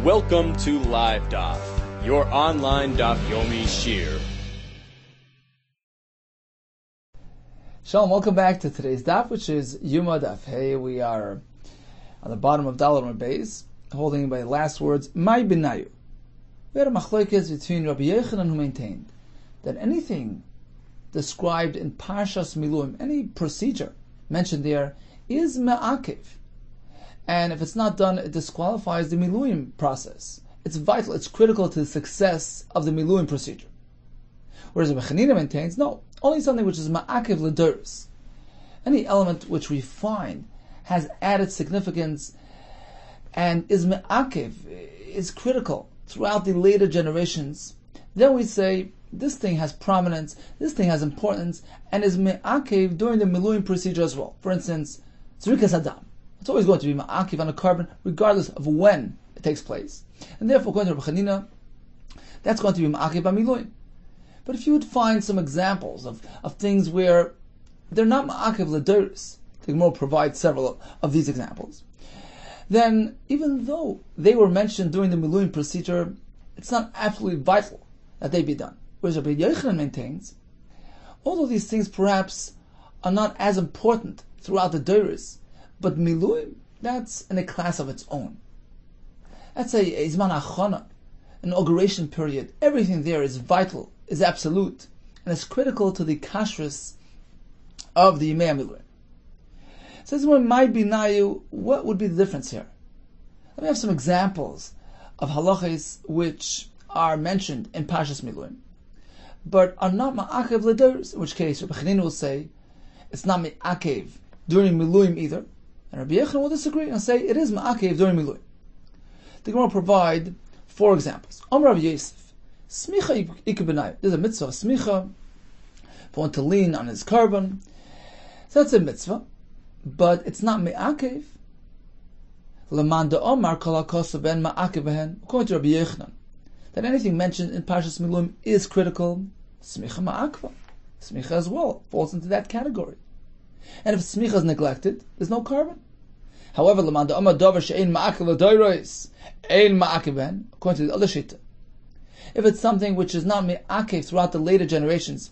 Welcome to Live Daf, your online Daf Yomi Shir. Shalom, welcome back to today's Daf, which is YOMA Daf. Hey, we are on the bottom of Dalar Beis, holding by the last words, Mai Binayu. We had a machlokes between Rabbi Yehuda, who maintained that anything described in Parshas Miluim, any procedure mentioned there, is me'akev. And if it's not done, it disqualifies the Miluim process. It's vital, it's critical to the success of the Miluim procedure. Whereas Rabbi Yehuda maintains, no, only something which is ma'akev l'doros. Any element which we find has added significance and is ma'akev, is critical throughout the later generations, then we say, this thing has prominence, this thing has importance, and is me'akev during the Miluim procedure as well. For instance, Zrikas Adam. It's always going to be ma'akev on a carbon, regardless of when it takes place. And therefore, according to Rabbi Yehuda, that's going to be ma'akev on Miluim. But if you would find some examples of things where they're not ma'akev l'doros, the Gemara provides several of these examples, then even though they were mentioned during the Miluim procedure, it's not absolutely vital that they be done. Whereas Rabbi Yehuda maintains, although these things perhaps are not as important throughout the doros, but Miluim, that's in a class of its own. That's a Zman Achana, an inauguration period. Everything there is vital, is absolute, and is critical to the kashrus of the Yimei Miluim. Says, when my binayu, what would be the difference here? Let me have some examples of halachas which are mentioned in Parshas Miluim, but are not ma'akev l'doros, in which case Rabbi Yehuda will say, it's not ma'akev during Miluim either, and Rabbi Yehuda will disagree and say, it is ma'akev during Miluim. The Gemara provide 4 examples. Amar Rav Yosef, smicha ikubinai. There's a mitzvah of smicha, for one to lean on his carbon. So that's a mitzvah, but it's not me'akev. Leman da'omar kol ha'kosav ben ma'akev behen. According to Rabbi Yehuda, that anything mentioned in Parshas Miluim is critical. Smicha ma'akva. Smicha as well falls into that category. And if smicha is neglected, there's no carbon. However, leman da'omar davar she'ein ma'akev l'doros, ein ma'akev behen. According to the other shita, if it's something which is not me'akev throughout the later generations,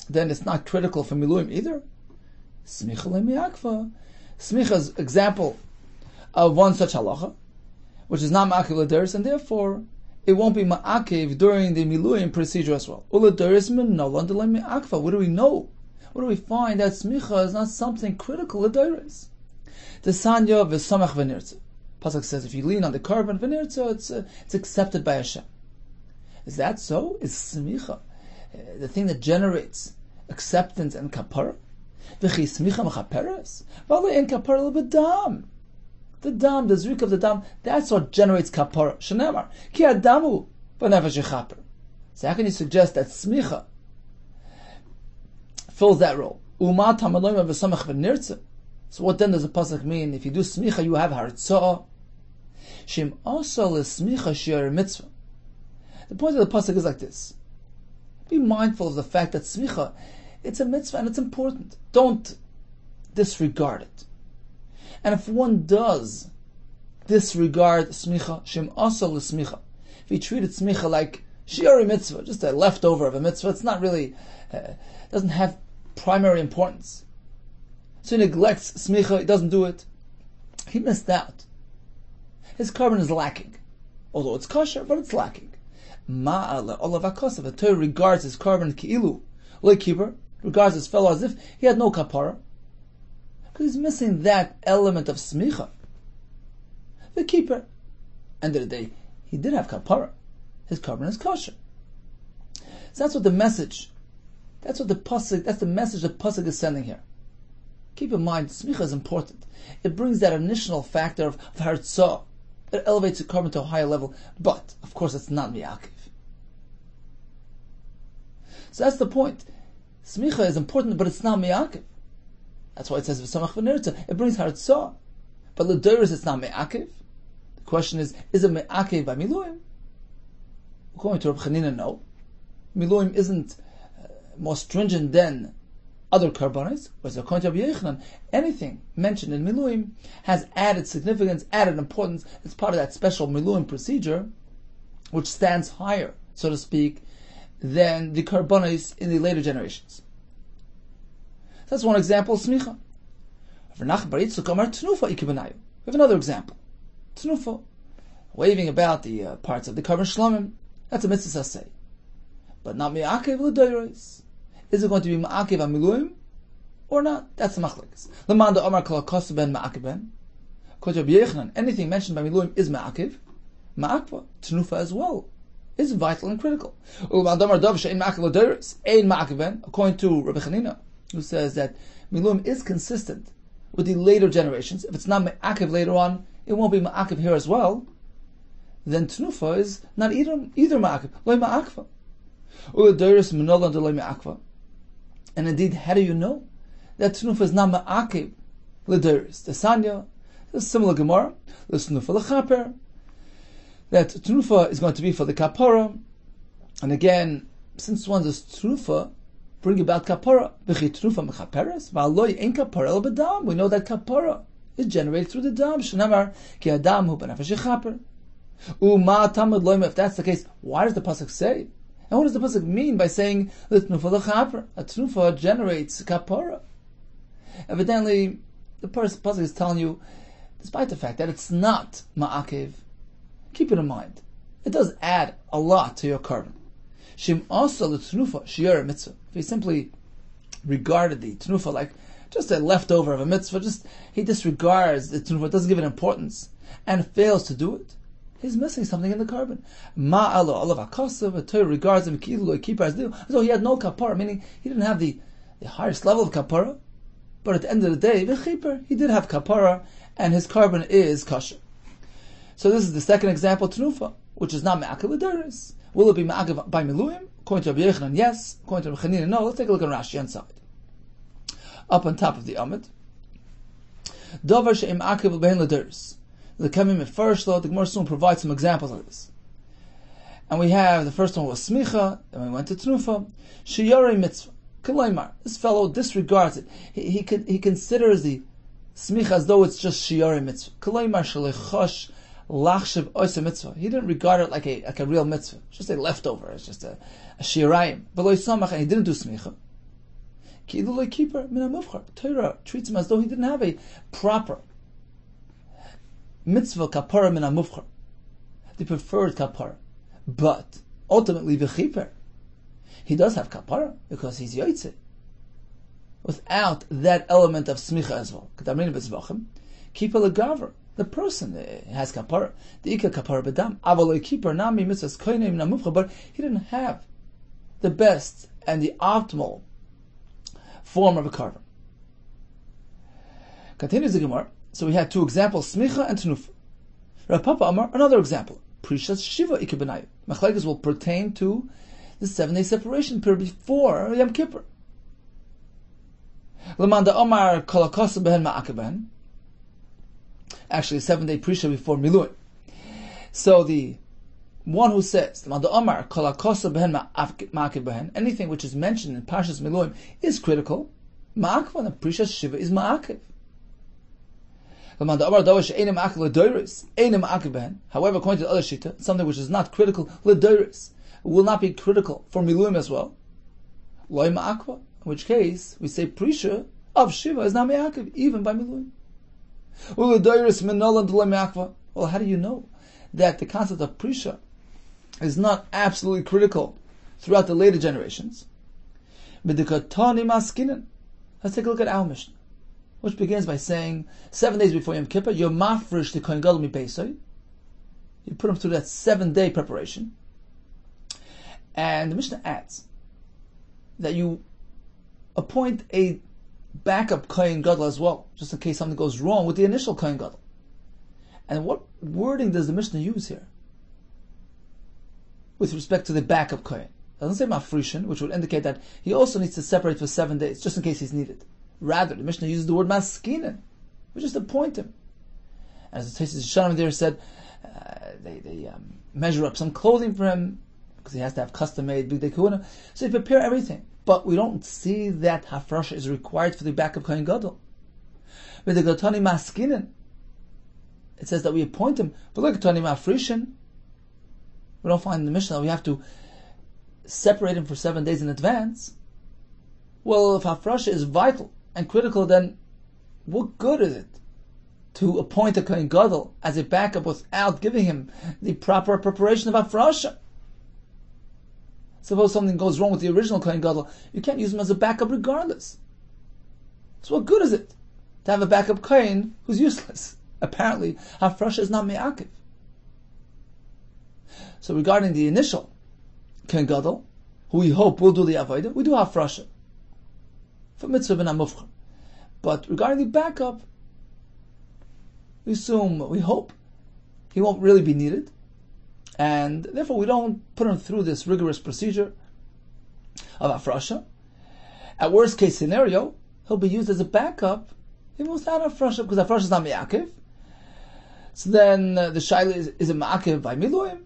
then it's not critical for Miluim either. Smicha le'me'akva. Smicha is example of one such halacha, which is not ma'akev l'doros, and therefore it won't be ma'akev during the Miluim procedure as well. U'l'doros menolan d'lei me'akva. What do we know? What do we find? That smicha is not something critical l'doros. The sanya v'samach v'nirtza. Pasuk says, if you lean on the carbon v'nirtza, it's accepted by Hashem. Is that so? Is smicha the thing that generates acceptance and kapara? V'chi smicha mechaperes? V'alei en kapara l'b'dam. The dam, the zrik of the dam, that's what generates kapara. Shenemar, ki adamu b'nefesh yechaper. So how can you suggest that smicha fills that role? Umat hamaloyim v'samach v'nirtza. So what then does the pasuk mean? If you do smicha, you have hartzah. Shem also l'smicha shi'ar mitzvah. The point of the pasuk is like this: be mindful of the fact that smicha, it's a mitzvah and it's important. Don't disregard it. And if one does disregard smicha, shem also l'smicha, if he treated smicha like shi'ar mitzvah, just a leftover of a mitzvah, it's not really, doesn't have primary importance. So he neglects smicha, he doesn't do it, he missed out. His carbon is lacking. Although it's kosher, but it's lacking. Ma'ala olav hakosav. The Torah regards his carbon ki'ilu le'kiber, regards his fellow as if he had no kapara, because he's missing that element of smicha. The keeper, end of the day, he did have kapara. His carbon is kosher. So that's what the message. That's what the pasuk. That's the message the pasuk is sending here. Keep in mind, smicha is important. It brings that initial factor of hartzah. It elevates the carbon to a higher level, but of course it's not mi'akev. So that's the point. Smicha is important, but it's not mi'akev. That's why it says v'samach v'nirtza. It brings hartzah, but l'doros it's not mi'akev. The question is it mi'akev by Miluim? According to Rabbi Yehuda, no. Miluim isn't more stringent than other karbanos, whereas according to Rabbi Yehuda, anything mentioned in miluim has added significance, added importance. It's part of that special miluim procedure, which stands higher, so to speak, than the karbanos in the later generations. That's one example, smicha. We have another example, tnufa, waving about the parts of the karban shlomim. That's a mitzvah saseh, but not me'akev l'doros. Is it going to be ma'akev amiluim or not? That's the machlekes. L'manda omar kol hakosu ben ma'akev ben. According to Rabbi Yehuda, anything mentioned by miluim is ma'akev. Ma'akva, tnufa as well, is vital and critical. According to Rabbi Chanina, who says that miluim is consistent with the later generations. If it's not ma'akev later on, it won't be ma'akev here as well. Then tnufa is not either ma'akev, loy ma'akva. And indeed, how do you know that tnufa is not ma'akev l'doros? The Sanya, the similar Gemara, the tnufa l'chaper, that tnufa is going to be for the kapara. And again, since one does tnufa bring about kapara, b'chi tnufa mechaperes, v'aloi ein kapara el b'dam. We know that kapara is generated through the dam. Shenamar ki adam hu b'nefesh yechaper. U'ma tamid loim. If that's the case, why does the pasuk say? And what does the pasuk mean by saying the tnufa l'chaper? A tnufa generates kapara. Evidently, the pasuk is telling you, despite the fact that it's not ma'akev, keep it in mind, it does add a lot to your carbon. Shim also the tnufa shiur mitzvah. If he simply regarded the tnufa like just a leftover of a mitzvah, he disregards the tnufa, doesn't give it importance, and fails to do it, he's missing something in the carbon. Ma'alo olav akasav, a Torah regards him kilu keeper as do, so he had no kapara, meaning he didn't have the highest level of kapara, but at the end of the day, v'chiper, he did have kapara, and his carbon is kosher. So this is the second example, tnufa, which is not ma'akev l'doros. Will it be ma'akev by miluim? According to Rabbi Yehuda, yes. According to Rabbi Chanina, no. Let's take a look at Rashi inside. Up on top of the Amid. Davar she'im ma'akev l'bein l'doros. The Kamim at first, the Gemara soon provides some examples of this. And we have, the first one was smicha, then we went to tnufa. Sheyarei mitzvah. K'loimar. This fellow disregards it. He considers the smicha as though it's just sheyarei mitzvah. K'loimar shelechosh lachshav oisa mitzvah. He didn't regard it like a real mitzvah. It's just a leftover. It's just a shirayim. But lo yisomach, and he didn't do smicha. Ki ilu lo kiper min ha-muvchar. Torah treats him as though he didn't have a proper mitzvah kapara min ha-muvchar, the preferred kapara. But ultimately v'chiper, he does have kapara because he's yotzei. Without that element of smicha as well. K'tamrin b'tzvachim, kiper legaver. The person has kapara, the ikka kapara b'dam. Avaloi kiper nami mitzvahs koinim min ha-muvchar, but he didn't have the best and the optimal form of a carbon. Continues the Gemara. So we had two examples, smicha and tnufa. Rav Papa Amar, another example. Prishas shiva ikebenayu. Machlekes will pertain to the 7-day separation period before Yom Kippur. Lamanda Amar kolakasa behen ma'akeben. Actually, 7-day prisha before Miluim. So the one who says, Lamanda Amar kolakasa behen ma'akeben, anything which is mentioned in Parshas Miluim is critical. Ma'akven, and Prishas shiva is ma'akev. However, according to the other shita, something which is not critical, will not be critical for miluim as well. Loy ma'akva, in which case we say prisha of shiva is not me'akiv, even by miluim. Well, how do you know that the concept of prisha is not absolutely critical throughout the later generations? Let's take a look at our Mishnah, which begins by saying 7 days before Yom Kippur, you're mafresh the kohen gadol mi beisai. You put him through that 7-day preparation, and the Mishnah adds that you appoint a backup kohen gadol as well, just in case something goes wrong with the initial kohen gadol. And what wording does the Mishnah use here with respect to the backup kohen? It doesn't say mafrishin, which would indicate that he also needs to separate for 7 days, just in case he's needed. Rather, the Mishnah uses the word maskinen. We just appoint him. As the Tosfos Yeshanim there said, they measure up some clothing for him because he has to have custom-made bigdei kahuna. So they prepare everything. But we don't see that hafrasha is required for the backup Kohen Gadol. With the Gatani Maskinin, it says that we appoint him. But look at Gatani Fri Jun. We don't find in the Mishnah that we have to separate him for 7 days in advance. Well, if hafrasha is vital and critical, then what good is it to appoint a Kohen Gadol as a backup without giving him the proper preparation of hafrasha? Suppose something goes wrong with the original Kohen Gadol, you can't use him as a backup regardless. So what good is it to have a backup Kohen who's useless? Apparently, hafrasha is not me'akiv. So regarding the initial Kohen Gadol, who we hope will do the avodah, we do hafrasha for mitzvah ben hamufchar. But regarding the backup, we assume, we hope, he won't really be needed, and therefore we don't put him through this rigorous procedure of hafrasha. At worst case scenario, he'll be used as a backup even without hafrasha, because hafrasha is not me'akiv. So then the shaila is a me'akiv by miluim.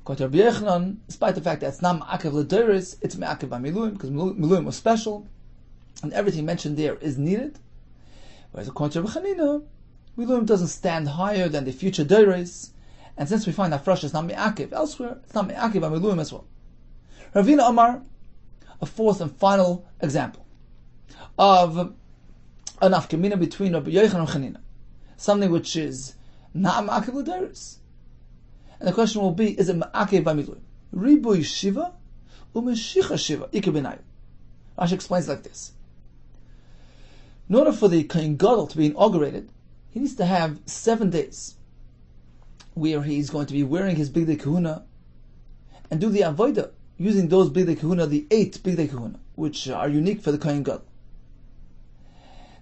According to Rabbi Yehuda, despite the fact that it's not me'akiv l'doros, it's me'akiv by miluim, because miluim was special, and everything mentioned there is needed. Whereas according to Rabbi Chanina, miluim doesn't stand higher than the future doros, and since we find that hafrasha is not me'akiv elsewhere, it's not me'akiv by miluim as well. Ravina Amar, a fourth and final example of an afkamina between Rabbi Yehuda and Chanina, something which is not me'akiv l'doros. And the question will be, is it me'akiv by miluim? Ribui shiva u'meshicha shiva ikar b'nayu. Rashi explains like this. In order for the Kohen Gadol to be inaugurated, he needs to have 7 days where he's going to be wearing his bigdei kahuna and do the avodah using those bigdei kahuna, the 8 bigdei kahuna, which are unique for the Kohen Gadol.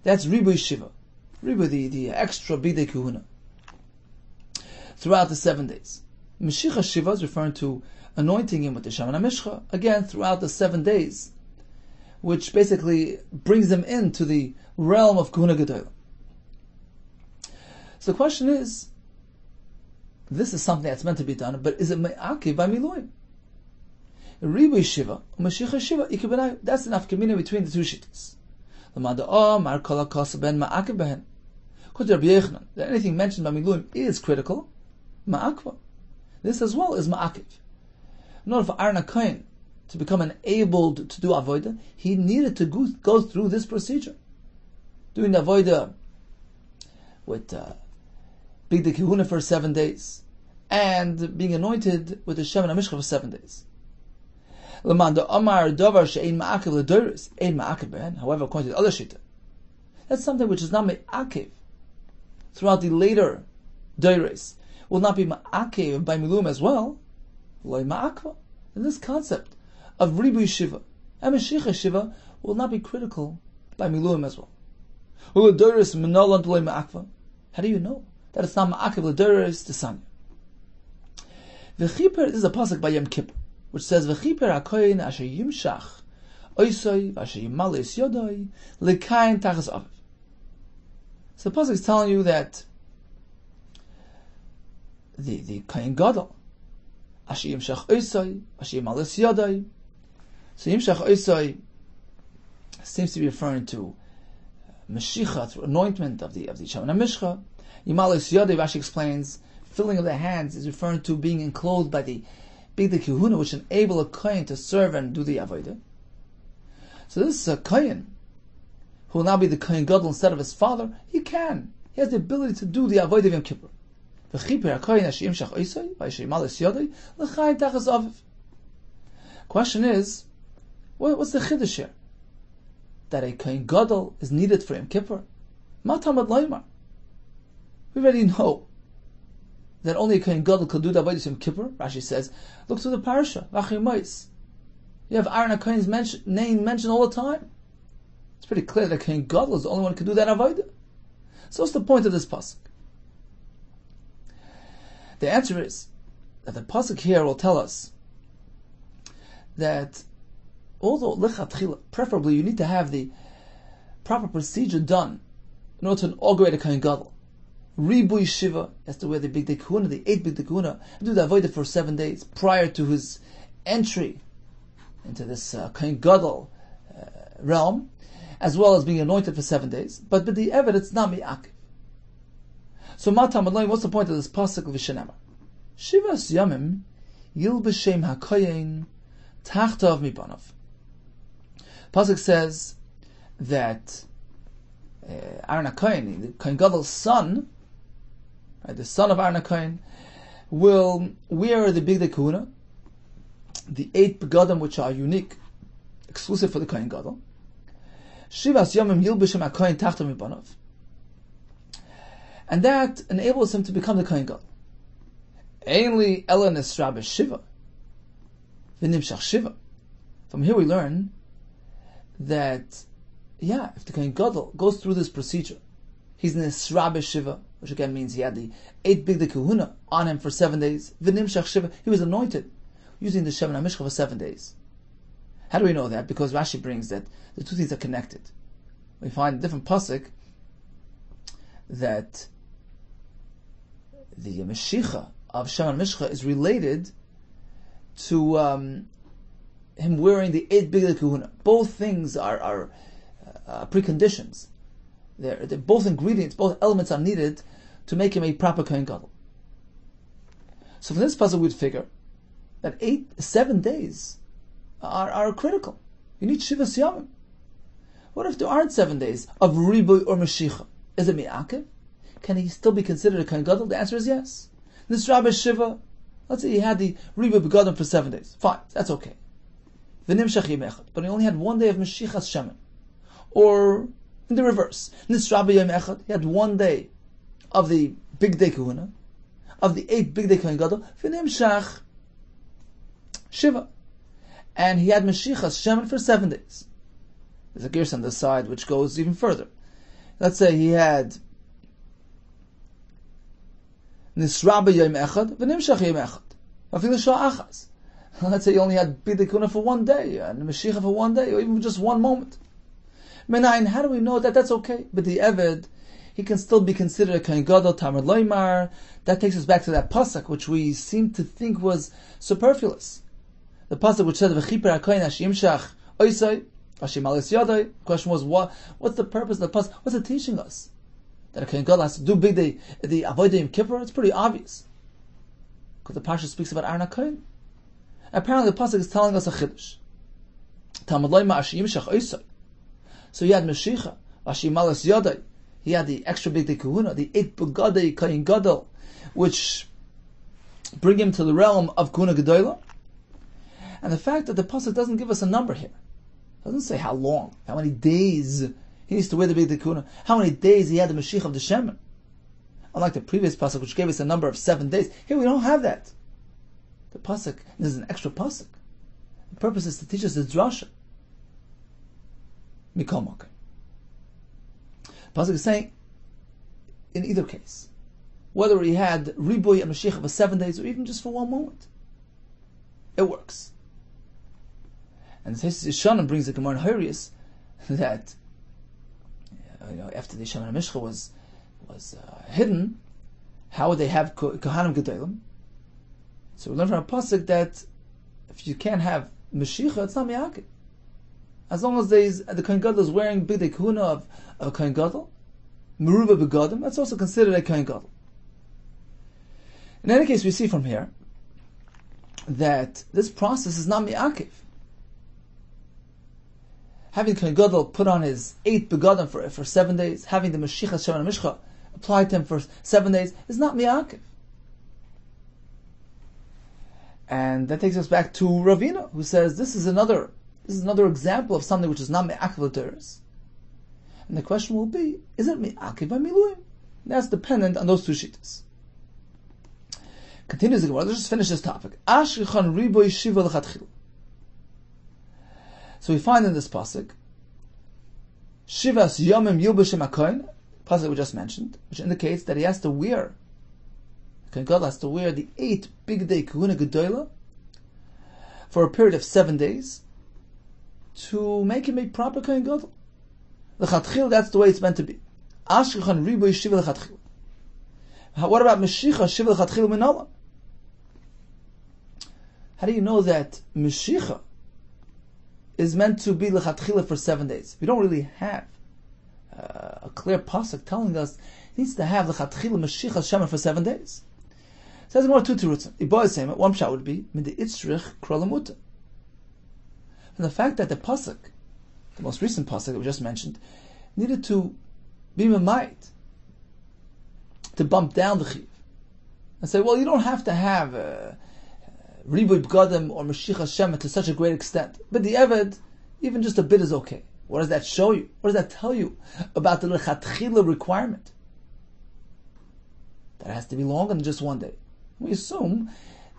That's ribui shiva, ribui the extra bigdei kahuna throughout the 7 days. Meshicha shiva is referring to anointing him with the Shaman HaMishcha, again throughout the 7 days, which basically brings them into the realm of Kahuna Gedolah. So the question is, this is something that's meant to be done, but is it me'akiv by miluim? Ribui shiva, Mashiach shiva, ikar b'nayu. That's enough kamina between the two shittas. Mar kol hakasa ben ma'akiv behen. According to Rabbi Yehuda, that anything mentioned by miluim is critical, ma'akva. This as well is ma'akiv. In order for Aaron HaKohen to become enabled to do avodah, he needed to go through this procedure. Doing the avodah with bigdei kahuna for 7 days, and being anointed with the Shaman HaMishcha for 7 days. However, according to the other shita, that's something which is not me'akiv throughout the later doros, will not be ma'akiv by milum as well. Loi ma'akva. And this concept of ribui shiva and meshicha shiva will not be critical by milum as well. How do you know that it's not ma'akiv l'doros to sanya? V'chiper, this is a pasuk by Yom Kippur, which says v'chiper hakoyin asher yimshach oisoi asher yimalis yodoi l'kayin tachas aviv. So the pasuk is telling you that the Kohen Gadol asher yimshach oisoi asher yimalis yodoi. So yimshach oisoi seems to be referring to Mashiach, through anointment of the Shaman HaMishcha. Yimalis yodoi, Rashi explains, filling of the hands is referring to being enclosed by the bigdei kahuna, which enable a kohen to serve and do the avodah. So this is a kohen who will now be the Kohen Gadol instead of his father. He has the ability to do the avodah of Yom Kippur. Question is, what's the chiddush here? That a Kohen Gadol is needed for Yom Kippur? Matamad Laimar. We already know that only a Kohen Gadol could do the avodah Yom Kippur. Rashi says, look through the parasha, V'achimais. You have Aaron HaKohen's name mentioned all the time. It's pretty clear that Kohen Gadol is the only one who can do that avodah. So what's the point of this pasuk? The answer is that the pasuk here will tell us that although lechatchila, preferably you need to have the proper procedure done in order to inaugurate a Kohen Gadol. Ribui shiva, has to wear the bigdei kahuna, the 8 bigdei kahuna, and do the avodah for 7 days prior to his entry into this Kohen Gadol realm, as well as being anointed for 7 days. But the Eved, it's not mi'akiv. So Matam Adloim, what's the point of this pasuk of Vishenema? Shivas Yamim Yilbeshem HaKoyen Tachtav Mibanav. Pasuk says that Aaron HaKoyen, the Kohen Gadol's son, right, the son of Aaron HaKoyen, will wear the Bigdei Kehuna, the 8 begadim which are unique, exclusive for the Kohen Gadol. Shivas Yamim Yilbeshem HaKoyen Tachtav Mibanav. And that enables him to become the Kohen Gadol. Ainli Ela Nisra B'Shiva, V'Nimshach Shiva. From here we learn that, if the Kohen Gadol goes through this procedure, he's Nisra B'Shiva, which again means he had the 8 Bigdei Kehuna on him for 7 days. V'Nimshach Shiva, he was anointed using the Shemen HaMishcha for 7 days. How do we know that? Because Rashi brings that the two things are connected. We find a different pasuk that the Meshicha of Shemen HaMishcha is related to him wearing the 8 Bigdei Kehuna. Both things are preconditions. They're both ingredients, both elements are needed to make him a proper Kohen Gadol. So from this puzzle we'd figure that 7 days are critical. You need Shivas Yamim. What if there aren't 7 days of Riboy or Meshicha? Is it mi'akev? Can he still be considered a Kohen Gadol? The answer is yes. Nisra B'Shiva, let's say he had the Riboy Begadim for 7 days. Fine, that's okay. V'Nimshach Yom Echad, but he only had 1 day of Meshichas Shemen. Or in the reverse, Nisra B'Yom Echad, he had 1 day of the Bigdei Kehuna, of the 8 Bigdei Kohen Gadol, V'Nimshach Shiva. And he had Meshichas Shemen for 7 days. There's a gears on the side which goes even further. Let's say he had Nisra B'Yom Echad, V'Nimshach Yom Echad. Afilu Shah Achaz. Let's say he only had Bigdei Kehuna for 1 day, and Meshicha for 1 day, or even just 1 moment. Menayin, how do we know that that's okay? But the Eved, he can still be considered a Kohen Gadol, Tamar Loimar. That takes us back to that pasuk, which we seem to think was superfluous. The pasuk which said, "V'chiper hakohen hashimshach oisai, hashimalis yadai." The question was, what's the purpose of the pasuk? What's it teaching us? That a Kohen Gadol has to do the avodah Yom Kippur? It's pretty obvious, because the parsha speaks about Aaron HaKohen. Apparently, the pasuk is telling us a chiddush. Tamar loimar hashimshach oisai. So he had Meshicha, Hashimalis Yadai. He had the extra Bigdei Kehuna, the 8 Begadei Kohen Gadol, which bring him to the realm of Kehuna Gedola. And the fact that the pasuk doesn't give us a number here, it doesn't say how long, how many days he needs to wear the Bigdei Kehuna, how many days he had the Meshicha of the Shemen. Unlike the previous pasuk, which gave us a number of 7 days, here we don't have that. The pasuk is an extra pasuk. The purpose is to teach us the drasha. Mikol Mokai. Pasuk is saying, in either case, whether he had Riboy and Mashiach for 7 days, or even just for 1 moment, it works. And Yishanim brings the Gemara in Horius that after the Shemen HaMishcha was hidden, how would they have Kohanim Gedolim? So we learn from a pasuk that if you can't have Mashiach, it's not Miyakid. As long as the Kohen Gadol is wearing Bigdei Kehuna of a Kohen Gadol, Meruva Begadim, that's also considered a Kohen Gadol. In any case, we see from here that this process is not mi'akiv. Having Kohen Gadol put on his 8 Begadim for 7 days, having the Meshicha Shemen HaMishcha applied to him for 7 days, is not mi'akiv. And that takes us back to Ravina, who says this is another example of something which is not me'akiv l'teres. And the question will be, is it me'akiv ha'miluim? That's dependent on those two shittas. Continues the Gemara. Let's just finish this topic. Ashrichan riboy shiva l'chatchil. So we find in this pasuk, Shivas yomim yilbeshem hakohen, pasuk we just mentioned, which indicates that he has to wear, Kohen Gadol has to wear the 8 Bigdei Kehuna Gedola for a period of 7 days, to make him a proper Kohen Gadol. L'chatchil, that's the way it's meant to be. Ashkechan riboy shiva l'chatchil. What about Meshicha shiva l'chatchil minala? How do you know that Meshicha is meant to be lechatchila for 7 days. We don't really have a clear pasuk telling us it needs to have lechatchila Mashiach Shemer for 7 days. So there's more two terutzim. One pshat would be min deitzrich krolamuta. From the fact that the pasuk, the most recent pasuk that we just mentioned, needed to be memait, to bump down the chiv, and say, well, you don't have to have Ribuy B'gadim or Mashiach Hashem to such a great extent. But the Eved, even just a bit is okay. What does that show you? What does that tell you about the lechatchila requirement? That has to be longer than just 1 day. We assume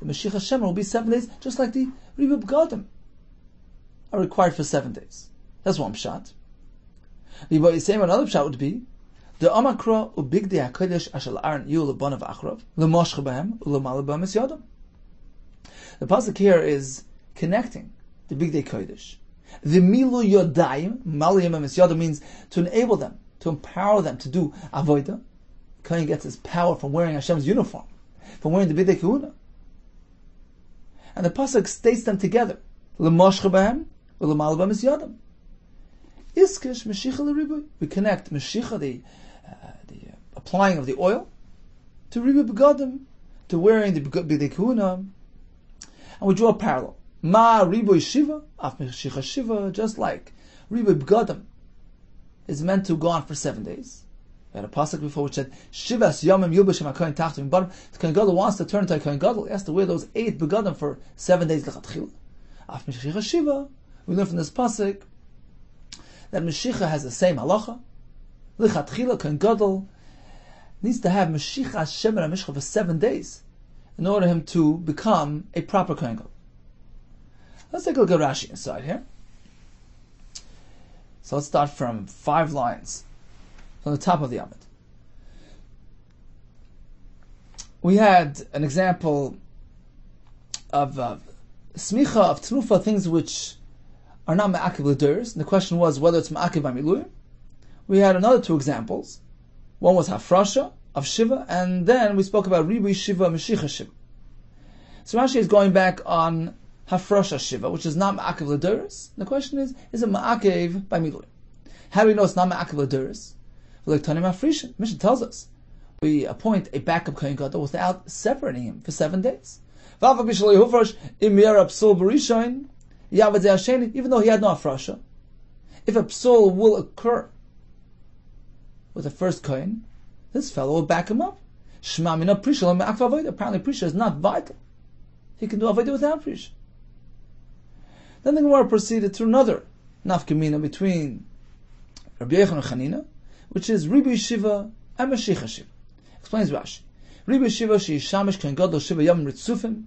the Mashiach Hashem will be 7 days, just like the Ribuy B'gadim are required for 7 days. That's one pshat. The same another pshat would be the Amakra ubigdei hakodesh ashal aron yu lebanav achrav lemoshcha b'hem ulemaleh b'hem es yadam. The pasuk here is connecting the bigdei kodesh. The milu yodayim maleh b'hem es yadam means to enable them, to empower them to do avodah. Kohen gets his power from wearing Hashem's uniform, from wearing the bigdei kahuna. And the pasuk states them together: lemoshcha b'hem ulemaleh b'hem es yadam. Iskish Mashiach l'Ribuy. We connect Mashiach, the applying of the oil, to Ribuy B'gadim, to wearing the B'dei Kahuna, and we draw a parallel. Ma Ribuy Shiva, Af Mashiach Shiva, just like Ribuy B'gadim is meant to go on for 7 days. We had a pasuk before which said, Shivas Yomim Yubashim HaKohen Tachtim B'gadim. The Kohen Gadol wants to turn into a Kohen Gadol. He has to wear those 8 B'gadim for 7 days. L'chatchila. Af Mashiach Shiva, we learn from this pasuk that Mashiach has the same halacha. L'chatchila, Kohen Gadol needs to have Mashiach Hashem and Mishcha for 7 days in order for him to become a proper Kohen Gadol. Let's take a look at Rashi inside here. So let's start from 5 lines from the top of the Amid. We had an example of smicha, of terufa, things which are not ma'akiv l'deiros, and the question was whether it's ma'akiv by miluyim. We had another 2 examples. One was hafrasha of shiva, and then we spoke about ribuy shiva, mashiach shiva. So Rashi is going back on hafrasha shiva, which is not ma'akiv l'deiros. The question is it ma'akiv by miluyim? How do we know it's not ma'akiv l'deiros? Like Tanim Fri Jun, Mishnah tells us we appoint a backup kohen gadol without separating him for 7 days. Even though he had no afrasha, if a psul will occur with the first kohen, this fellow will back him up. Apparently prisha is not vital. He can do avodah without prisha. Then the Gemara proceeded to another nafkamina between Rabbi Yehuda and Chanina, which is Ribuy Shiva and Mashiach Shiva. Explains Rashi. Ribuy Shiva she'ishamish kohen gadol shiva yom ritzufim.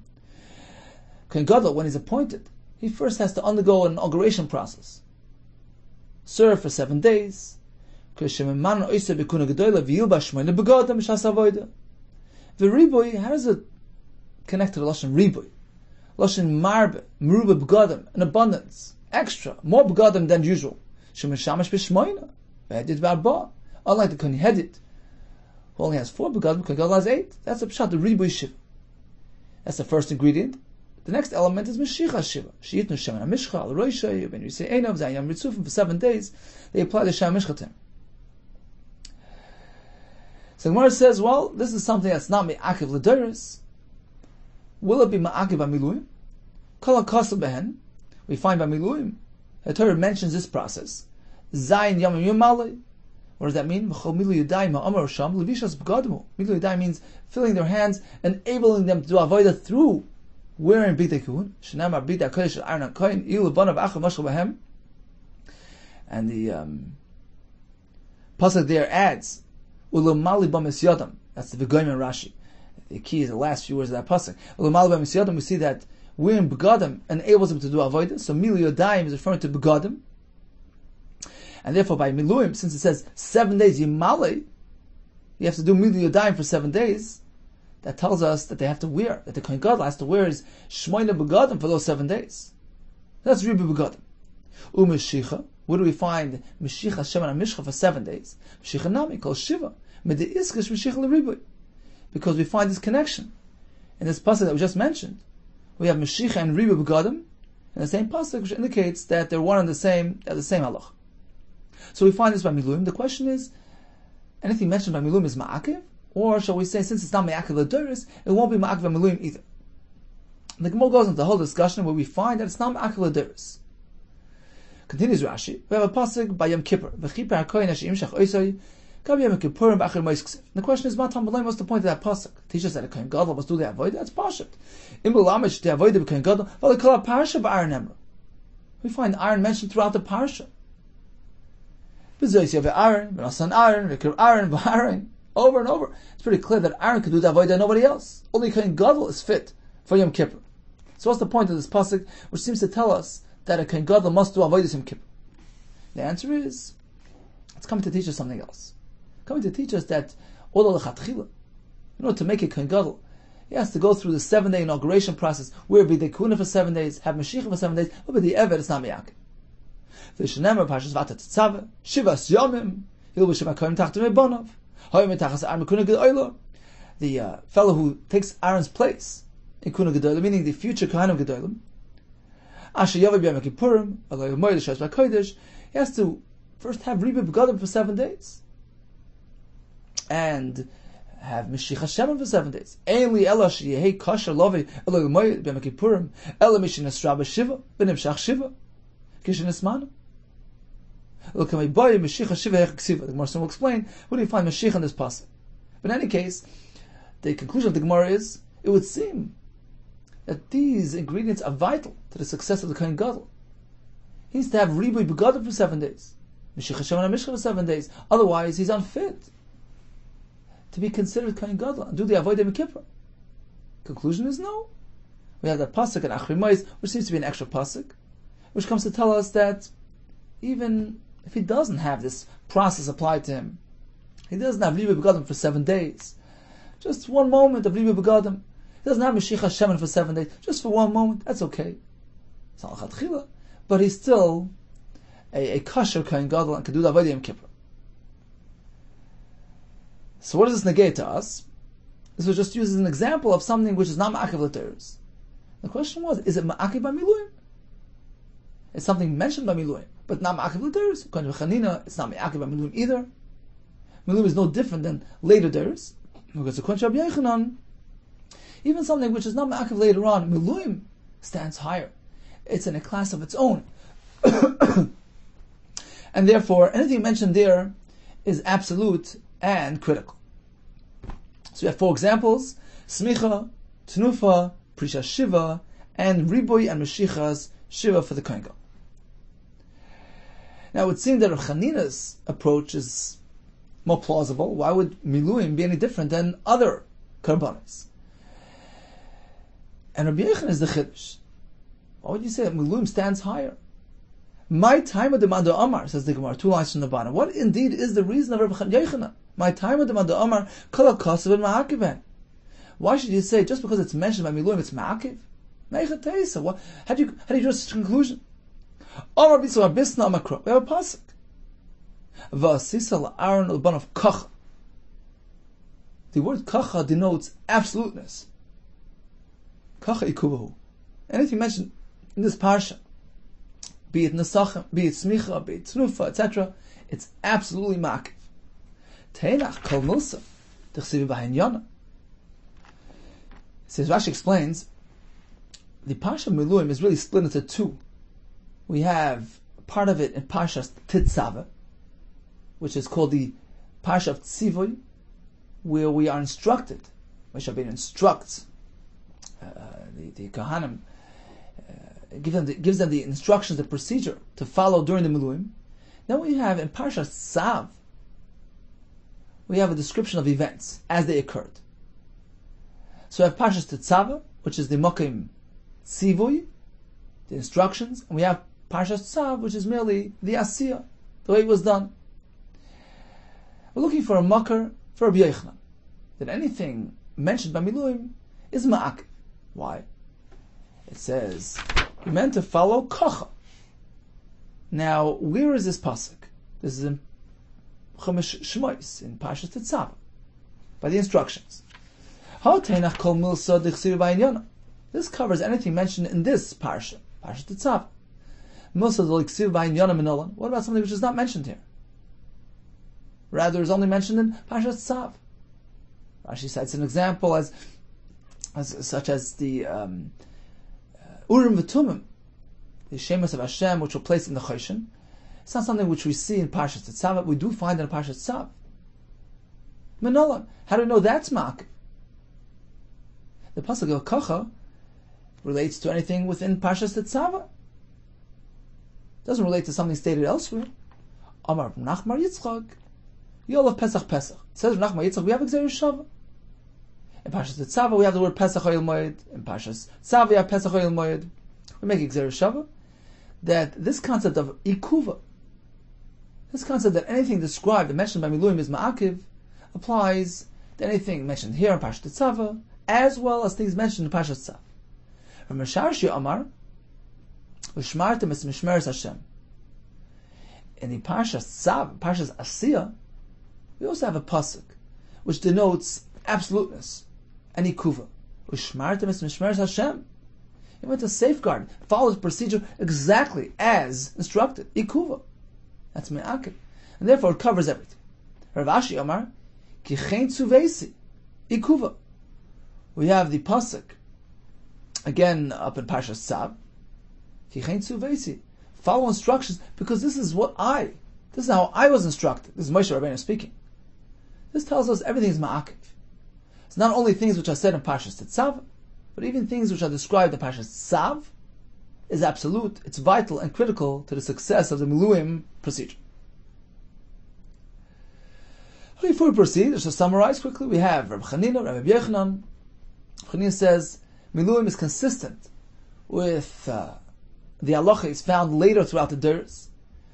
Kohen gadol, when he's appointed, he first has to undergo an inauguration process. Serve for 7 days. The Ribuy, how does it connect to the Lashon Ribuy? Lashon marbe, merube begadim, an abundance, extra, more begadim than usual. Shemeshamash b'shmoina, v'edit v'arba. Unlike the Kohen Hedit, who only has 4 begadim, Kohen Gadol has 8. That's a pshat, the Ribuy Shiva. That's the first ingredient. The next element is Mashiach Shiva. She'itnu shemen hamishcha al roishay, when you say einav zayam ritzufim for 7 days, they apply the shem mishcha to him. So Gemara says, well, this is something that's not me'akiv l'deiros. Will it be ma'akiv b'miluim? Kol ha'kasel behen. We find by miluim, the Torah mentions this process. Zayin yamim yumalei. What does that mean? Milu yudai means filling their hands, enabling them to do avodah through wearing bigdei kahuna. Shenamar bigdei kodesh aron kohen ilu banav achar mashal b'hem. And the pasuk there adds ulumali b'mes yodam. That's the v'goyim and Rashi. The key is the last few words of that pasuk. Ulumali b'mes yodam. We see that wearing begadim enables them to do avodah. So milu yudai is referring to begadim. And therefore, by miluim, since it says 7 days yimale, you have to do milu yodayim for 7 days. That tells us that they have to wear, that the kohen gadol has to wear his shmoina begadim for those 7 days. That's ribuy begadim. U'mashicha. Where do we find Mashiach Hashem and Mishcha for 7 days? Mashicha nami called Shiva. Medeiskish Mashiach l'ribuy. Because we find this connection in this pasuk that we just mentioned. We have Mashiach and ribuy begadim, in the same pasuk, which indicates that they're one and the same halach. So we find this by Miluim. The question is, anything mentioned by Miluim is ma'akiv, or shall we say, since it's not ma'akiv l'doris, it won't be ma'akiv by Miluim either. The Gemara goes into the whole discussion where we find that it's not ma'akiv l'doris. Continues Rashi, we have a pasuk by Yom Kippur. The question is, what's the point of that pasuk? Teach us that a kohen gadol must do the avodah. That's pashat. We find iron mentioned throughout the parsha. Over and over. It's pretty clear that Aaron could do the avodah and nobody else. Only kohen gadol is fit for Yom Kippur. So what's the point of this pasuk, which seems to tell us that a kohen gadol must do avodah Yom Kippur? The answer is, it's coming to teach us something else. Coming to teach us that in order to make a kohen gadol, he has to go through the 7-day inauguration process, where be the kuna for 7 days, have Mashiach for 7 days, but be the eved, it's not miyakeh. V'shenemer parshas vatat tzaveh, shivas yomim, hilbush ha'kohen tachtim rebonov, hoyim etachas Aaron kuna gedolah. The fellow who takes Aaron's place in kuna gedolah, meaning the future kohanim gedolim, asher yovav b'yom kippurim, alay moed l'shas b'kodesh, he has to first have riba begadim for 7 days, and have Mashiach Hashem for 7 days. Ainli ela sheyehei kosher lovei alay moed b'yom kippurim, ela mishin esra b'shiva b'nimshach shiva kishin esmanu. Look at my boy Mashiach Shiva Hechksiva. The Gemara will explain where do you find Mashiach in this pasuk. But in any case, the conclusion of the Gemara is, it would seem that these ingredients are vital to the success of the kohen gadol. He needs to have ribui begadim for 7 days, Mashiach Hashem and Mishcha for 7 days. Otherwise, he's unfit to be considered kohen gadol and do the avodah Yom Kippur. Conclusion is no. We have that pasuk in Achri Ma'is, which seems to be an extra pasuk, which comes to tell us that even if he doesn't have this process applied to him, he doesn't have Ribui Begadim for 7 days, just one moment of Ribui Begadim, he doesn't have Mashiach Hashem for 7 days, just for one moment, that's okay. It's not l'chatchila, but he's still a kosher kohen gadol and can do the avodah Yom Kippur. So what does this negate to us? This was just used as an example of something which is not ma'akiv l'teres. The question was, is it ma'akiv by Miluim? It's something mentioned by Miluim, but not ma'akiv l'teres. According to Chanina, it's not ma'akiv by Miluim either. Miluim is no different than later teres. Because according to Rabbi Yehuda, even something which is not ma'akiv later on, Miluim stands higher. It's in a class of its own. And therefore, anything mentioned there is absolute and critical. So we have 4 examples: Smicha, Tnufa, Prisha Shiva, and Ribui and Mashiachas Shiva for the kohen gadol. Now it would seem that Rav Chanina's approach is more plausible. Why would Miluim be any different than other karbanos? And Rabbi Yehuda is the chiddush. Why would you say that Miluim stands higher? My time of the Manda Amar, says the Gemara, 2 lines from the bottom. What indeed is the reason of Rabbi Yehuda? My time of the Manda Amar, Kol HaKosav and Ma'akiv. Why should you say just because it's mentioned by Miluim it's Ma'akiv? Meicha Teisa. How do you draw such a conclusion? Amar B'Yisrael Bisna Makro. We have a pasuk. V'asisa l'Aaron l'ban of Kacha. The word Kacha denotes absoluteness. Kacha ikubahu. Anything mentioned in this parsha, be it Nesachim, be it Smicha, be it Tnufa, etc., it's absolutely Ma'akiv. Teinach Kol Milsa T'chsivi B'Hain Yana. Says Rashi explains, the Parsha Miluim is really split into 2. We have part of it in Parshas Tetzaveh, which is called the Parsha of Tzivoy, where we are instructed. Moshe Rabbeinu instructs the Kohanim, gives them the instructions, the procedure to follow during the Miluim. Then we have in Parshas Tzav, we have a description of events as they occurred. So we have Parshas Tetzaveh, which is the Mokim Tzivoy, the instructions, and we have Parshas Tzav, which is merely the Asiyah, the way it was done. We're looking for a makar for Rabbi Yehuda, that anything mentioned by Miluim is Ma'akiv. Why? It says, he meant to follow Kacha. Now, where is this pasuk? This is in Chumash Shmois, in Parshas Tetzaveh, by the instructions. This covers anything mentioned in this parsha, Parshas Tetzaveh. What about something which is not mentioned here? Rather, is only mentioned in Parshas Tzav. Rashi cites an example as such as the Urim v'Tumim, the Shemus of Hashem, which were placed in the Choshen. It's not something which we see in Parshas Tzav, but we do find in Parshas Tzav. Menolan. How do we know that's Ma'akiv? The pasuk El Kocha relates to anything within Parshas Tzav. Doesn't relate to something stated elsewhere. Amar Nachmar Yitzchak, Yolav Pesach Pesach. It says Nachmar Yitzchak, we have Gzeir Shava. In Parshas Tzav we have the word Pesach Oyel Moed. In Parshas Tzav we have Pesach Oyel Moed. We make Gzeir Shava that this concept of Ikuva, this concept that anything described and mentioned by Miluim is Ma'akiv, applies to anything mentioned here in Parshas Tzav, as well as things mentioned in Parshas Tzav. From Mesharshi Amar, Ushmartem es Mishmeres Hashem. In the Parshas Tzav, Parshas Asiyah, we also have a pasuk which denotes absoluteness and ikuva. Ushmartem es Mishmeres Hashem. He went to safeguard, follow the procedure exactly as instructed. Ikuva. That's me'akiv. And therefore it covers everything. Rav Ashi Amar, Ki chen tzuvesi. Ikuva. We have the pasuk again up in Parshas Tzav. Ki chen tzuvesi. Follow instructions, because this is how I was instructed. This is Moshe Rabbeinu speaking. This tells us everything is ma'akiv. It's not only things which are said in Parshas Tzav, but even things which are described in Parshas Tzav is absolute, it's vital and critical to the success of the Miluim procedure. Okay, before we proceed, just to summarize quickly, we have Rabbi Chanina, Rabbi Yechanan. Chanina says Miluim is consistent with the halacha is found later throughout the Durs.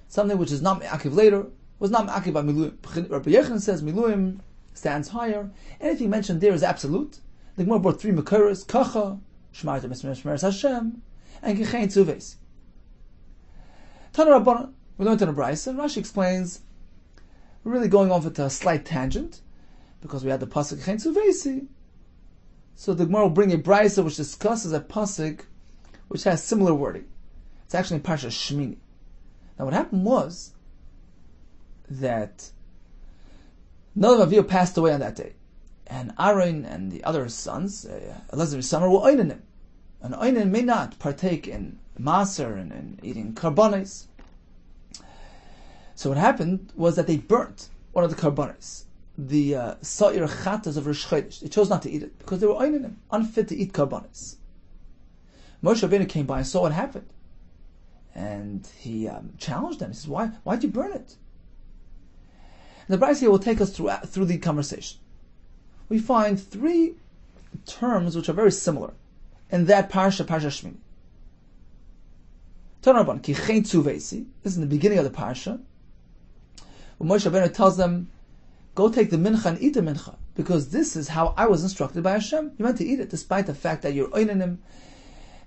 Something which is not me'akiv later was not me'akiv by Miluim. Rabbi Yechanan says Miluim stands higher. Anything mentioned there is absolute. The Gemara brought three Mekaros: Kacha, Shmartem es Mishmeres Hashem, and Kichein Tzuves. Tana Rabbanan, we learned in a Brayso, and Rashi explains, we're really going off at a slight tangent, because we had the pasuk Kichein Tzuvesi. So the Gemara will bring a Brayso which discusses a pasuk which has similar wording. It's actually in Parshas Shmini. Now what happened was that Nadav Avihu passed away on that day, and Aaron and the other sons, Elazar and Isamar, were oinanim. And oinanim may not partake in maser and eating karbanis. So what happened was that they burnt one of the karbanis, the sa'ir chatas of Rosh Chodesh. They chose not to eat it because they were oinanim, unfit to eat karbanis. Moshe Rabbeinu came by and saw what happened, and he challenged them. He says, "Why'd you burn it?" And the Brayso here will take us through the conversation. We find three terms which are very similar in that Parshas Shmini. Tanarban, Ki chen tzuvesi. This is in the beginning of the Parsha, when Moshe Rabbeinu tells them, "Go take the mincha and eat the mincha, because this is how I was instructed by Hashem." You meant to eat it, despite the fact that you're oinanim.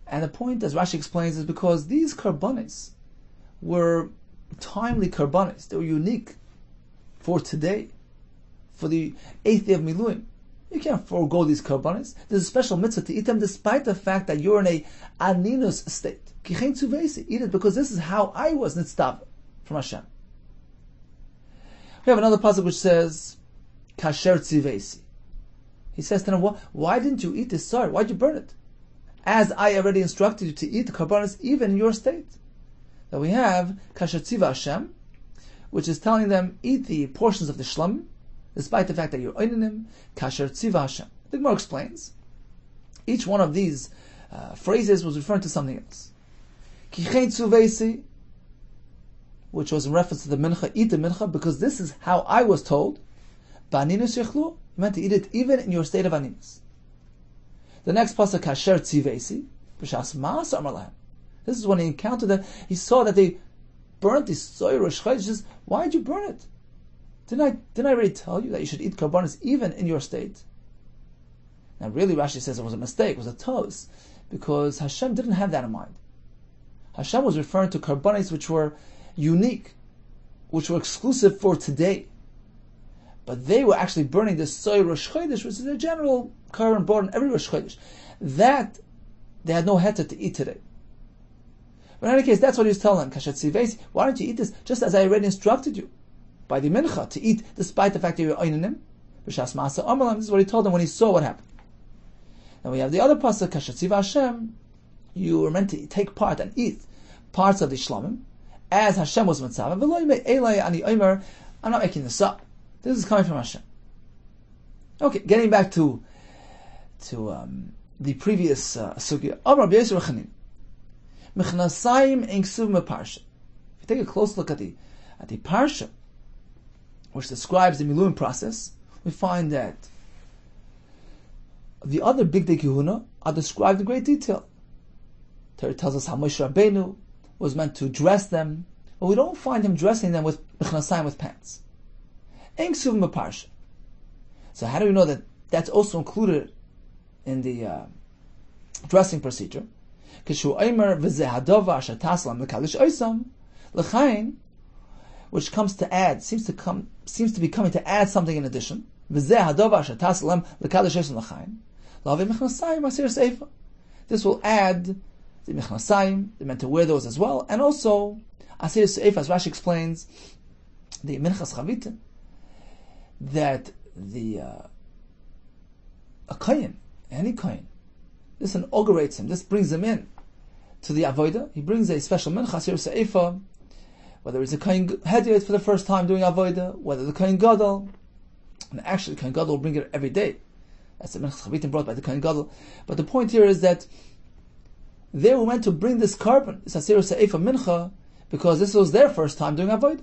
And the point, as Rashi explains, is because these karbanis were timely karbanis. They were unique for today, for the 8th day of Miluim. You can't forego these karbanis. There's a special mitzvah to eat them, despite the fact that you're in a aninus state. Kichein tzuvesi. Eat it, because this is how I was nitztav from Hashem. We have another pasuk which says, Kasher tzivesi. He says to them, why didn't you eat this sar? Why'd you burn it? As I already instructed you to eat the karbanis even in your state. That we have Kasher tziva Hashem, which is telling them, eat the portions of the shlamim, despite the fact that you're oinanim. Kasher tziva Hashem. The Gemara explains, each one of these phrases was referring to something else. Kichein tzuvesi, which was in reference to the mincha, eat the mincha, because this is how I was told. Ba'aninus yechlu, you meant to eat it even in your state of aninus. The next pasuk, Kasher tzivesi, b'shas ma'asar malahem. This is when he encountered that, he saw that they burnt the soy Rosh Chodesh. He says, why did you burn it? Didn't I already tell you that you should eat karbanis even in your state? Now really Rashi says it was a mistake, it was a toast, because Hashem didn't have that in mind. Hashem was referring to karbanis which were unique, which were exclusive for today. But they were actually burning the soy Rosh Chodesh, which is a general korban brought in every Rosh Chodesh. That they had no heter to eat today. But in any case, that's what he was telling them. Why don't you eat this just as I already instructed you by the mincha to eat, despite the fact that you're oinanim? This is what he told them when he saw what happened. And we have the other pasuk, Kashatziva Hashem, you were meant to take part and eat parts of the shlamim, as Hashem was mitzvah. I'm not making this up. This is coming from Hashem. Okay, getting back to the previous sugya. If you take a close look at the parsha, which describes the miluim process, we find that the other big day kehuna are described in great detail. Torah tells us how Moshe Rabbeinu was meant to dress them, but we don't find him dressing them with mechnasayim, with pants. Ein ksuvim b'parsha. So how do we know that that's also included in the dressing procedure? Which comes to add, seems to be coming to add something in addition. This will add the mechnasayim, they're meant to wear those as well, and also asir seif, as Rashi explains, the minchas chavitin, that the a kohen, any kohen, this inaugurates him, this brings him in to the avodah. He brings a special mincha, asir seifa, whether it's a kohen hedyot for the first time doing avodah, whether the kohen gadol, and actually the kohen gadol will bring it every day. That's the minchas chavitin brought by the kohen gadol. But the point here is that they were meant to bring this carbon, this asir seifa mincha, because this was their first time doing avodah.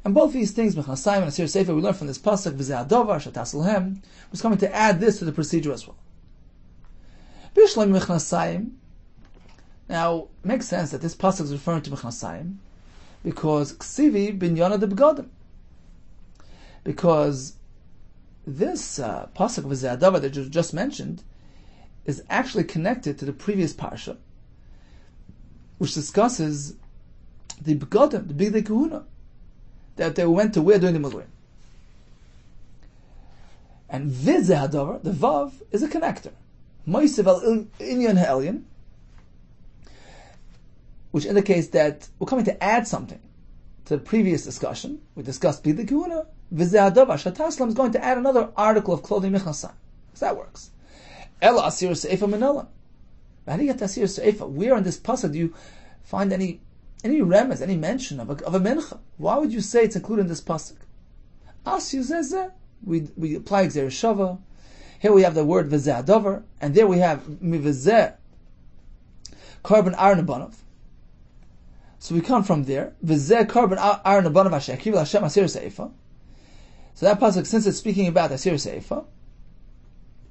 And both these things, mechnasayim and asir seifa, we learn from this pasuk, v'zeh hadovar shataselhem, was coming to add this to the procedure as well. Bishlam mechnasayim. Now, it makes sense that this pasuk is referring to mechnasayim, because ksivi binyana de begadim. Because this pasuk v'zeh hadovar that you just mentioned is actually connected to the previous parsha, which discusses the begadim, the big day kahuna, that they went to wear during the miluim. And v'zeh hadovar, the vav, is a connector. Moisev al inyan ha'elyon, which indicates that we're coming to add something to the previous discussion. We discussed big day kahuna. V'zeh hadovar shataslam is going to add another article of clothing michnasayim. So that works. Ela asir seifa minela. How do you get asir seifa? Where in this pasuk do you find any remez, any mention of a mincha? Why would you say it's included in this pasuk? Asir zeh. We apply gzera shava. Here we have the word v'zeh hadovar, and there we have mivzeh carbon iron abanav. So we come from there. V'zeh carbon iron abanav hashekriv Hashem asir seifa. So that pasuk, since it's speaking about asir seifa,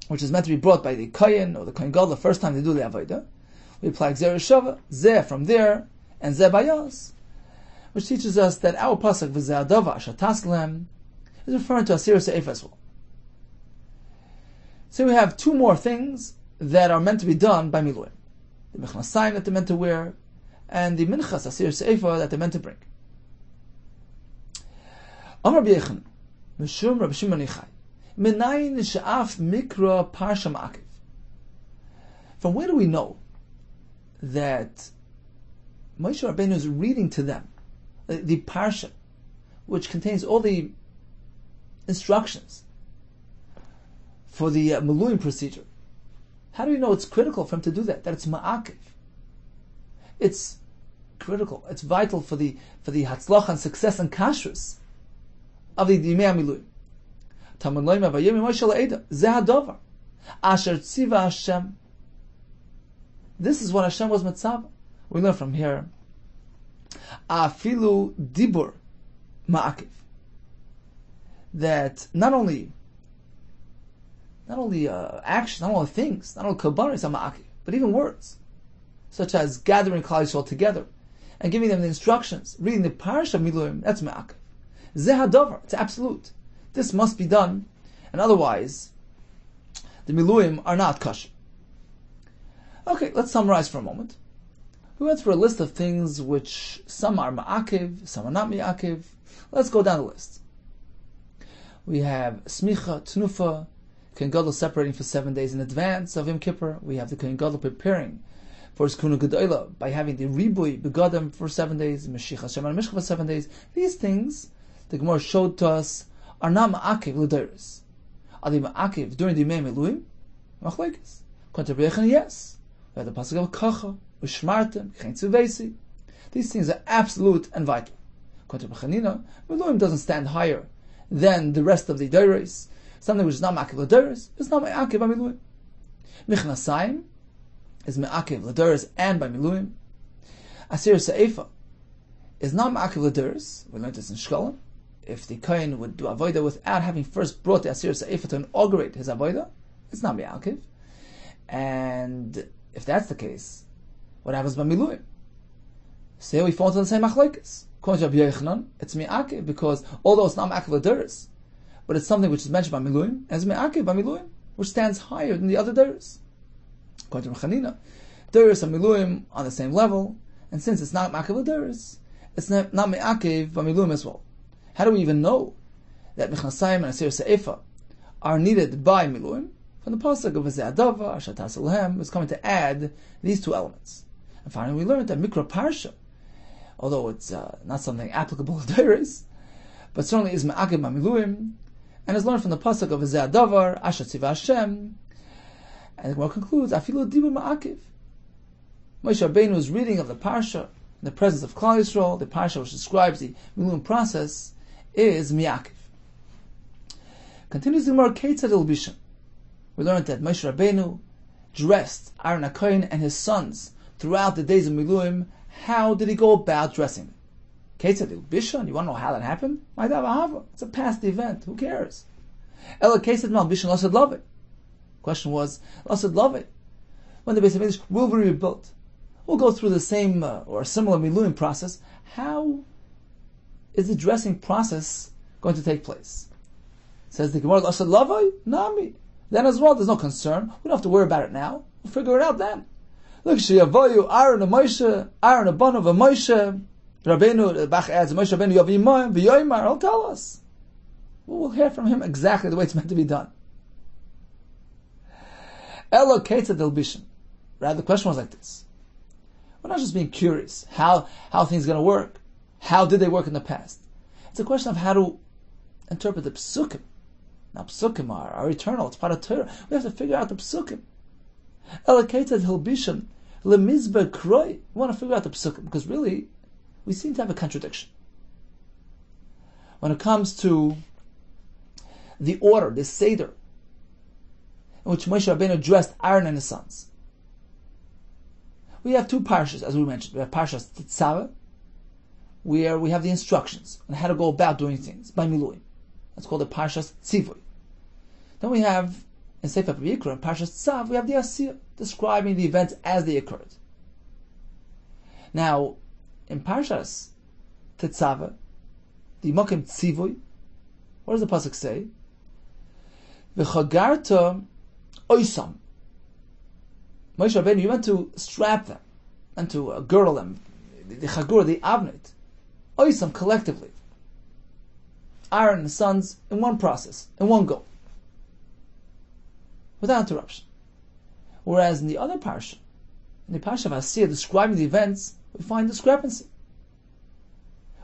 which is meant to be brought by the kohen or the kohen gadol the first time they do the avodah, we apply gzera shava, zeh from there, and zeh bayas, which teaches us that our pasuk v'zeh hadovar shataslem is referring to asir seif as well. So we have two more things that are meant to be done by miluim: the mechnasayim that they're meant to wear, and the minchas asir seifa that they're meant to bring. Amar Rabbi Yechon, Mishum Rabbi Shimon Yochai, Menayin she'af mikra parsha ma'akiv. From where do we know that Moshe Rabbeinu is reading to them the parsha, which contains all the instructions for the miluim procedure? How do we know it's critical for him to do that? That it's ma'akiv. It's critical. It's vital for the hatzlach and success and kashrus of the Yimei HaMiluim. Talmud Loima vayemi Moshe la'eda zeh hadovar asher tziva Hashem. This is what Hashem was mitzvah. We learn from here. Afilu dibur ma'akiv. That not only actions, not only things, not only kabbanis are ma'akiv, but even words, such as gathering Klal Yisrael together and giving them the instructions, reading the parsha miluim. That's ma'akiv. Zeh hadovar. It's absolute. This must be done, and otherwise, the miluim are not kosher. Okay, let's summarize for a moment. We went through a list of things which some are ma'akiv, some are not ma'akiv. Let's go down the list. We have smicha, tnufa, Kohen Gadol separating for 7 days in advance of Yom Kippur. We have the Kohen Gadol preparing for his kuna gedola, by having the ribui begadim for 7 days, Mashiach Shemar Mishcha for 7 days. These things the Gemara showed to us are not ma'akiv l'deiros. Are they ma'akiv during the Yemei Miluim? Machlekes. According to Rabbi Yehuda, yes. We have the pasuk of kacha, u'shmartem, chen tzuvesi. These things are absolute and vital. According to Rabbi Chanina, Miluim doesn't stand higher than the rest of the deiros. Something which is not ma'akiv l'deiros is not ma'akiv by Miluim. Michnasayim is ma'akiv l'deiros and by Miluim. Asir Se'efa is not ma'akiv l'deiros. We learned this in Shkolim. If the kohen would do avodah without having first brought the Asir Se'efa to inaugurate his avodah, it's not ma'akiv. And if that's the case, what happens by Miluim? Say we fall into the same machlokes. According to Rabbi Yehuda, it's ma'akiv because although it's not ma'akiv l'deiros, but it's something which is mentioned by Miluim, as ma'akiv by Miluim, which stands higher than the other deiros. According to Chanina, deiros and Miluim on the same level, and since it's not ma'akiv l'deiros, it's not ma'akiv by Miluim as well. How do we even know that Michnasayim and Asir Se'efa are needed by Miluim? From the pasuk of V'zeh Adava, Shatas Elohem, is coming to add these two elements. And finally, we learned that Mikra Parsha, although it's not something applicable to deiros, but certainly is ma'akiv by Miluim, and is learned from the pasuk of V'zeh Adavar, Asher Tziva Hashem. And the Gemara concludes, Afilu Dibur Ma'akiv. Moshe Rabbeinu's reading of the Parsha, in the presence of Klal Yisrael, the Parsha which describes the Miluim process, is Mi'akiv. Continues the Gemara, Keitzad Ilbishan. We learned that Moshe Rabbeinu dressed Aaron HaKohen and his sons throughout the days of Miluim. How did he go about dressing them? Keitzad Ilbishan, you want to know how that happened? It's a past event, who cares? Ela Keitzad Malbishan Lasad Love. Question was, Lasad Love, when the base of English will be rebuilt, we'll go through the same or similar Miluim process. How is the dressing process going to take place? Says the Gemara, Lasad Love, Nami. Then as well, there's no concern. We don't have to worry about it now. We'll figure it out then. Look, Sheyavoyu, Aaron and Moshe, Aaron and Banav and Moshe, Rabbeinu, the Bach adds, Moshe Rabbeinu Yavimayim, V'yoymar, he'll tell us. We'll hear from him exactly the way it's meant to be done. Elo Keitzad Ilbishan. Rather, the question was like this. We're not just being curious how things are going to work. How did they work in the past? It's a question of how to interpret the psukim. Now, psukim are eternal. It's part of Torah. We have to figure out the psukim. Elo Keitzad Ilbishan. Lemizbe Kroi. We want to figure out the psukim because really, we seem to have a contradiction. When it comes to the order, the Seder, in which Moshe Rabbeinu dressed Aaron and his sons. We have two parshas, as we mentioned. We have Parshas Tetzaveh, where we have the instructions on how to go about doing things by Miluim. That's called the Parshas Tzivui. Then we have, in Sefer Yikra, in Parshas Tzav, we have the Asiyah, describing the events as they occurred. Now, in Parshas Tetzaveh, the Mokim Tzivui, what does the pasuk say? V'chagarta oisam. Moshe Rabbeinu, you went to strap them, and to girdle them, the chagur, the avnit, oisam collectively. Aaron and his sons in one process, in one go, without interruption. Whereas in the other parsha, in the parsha of Asiyah describing the events, we find discrepancy.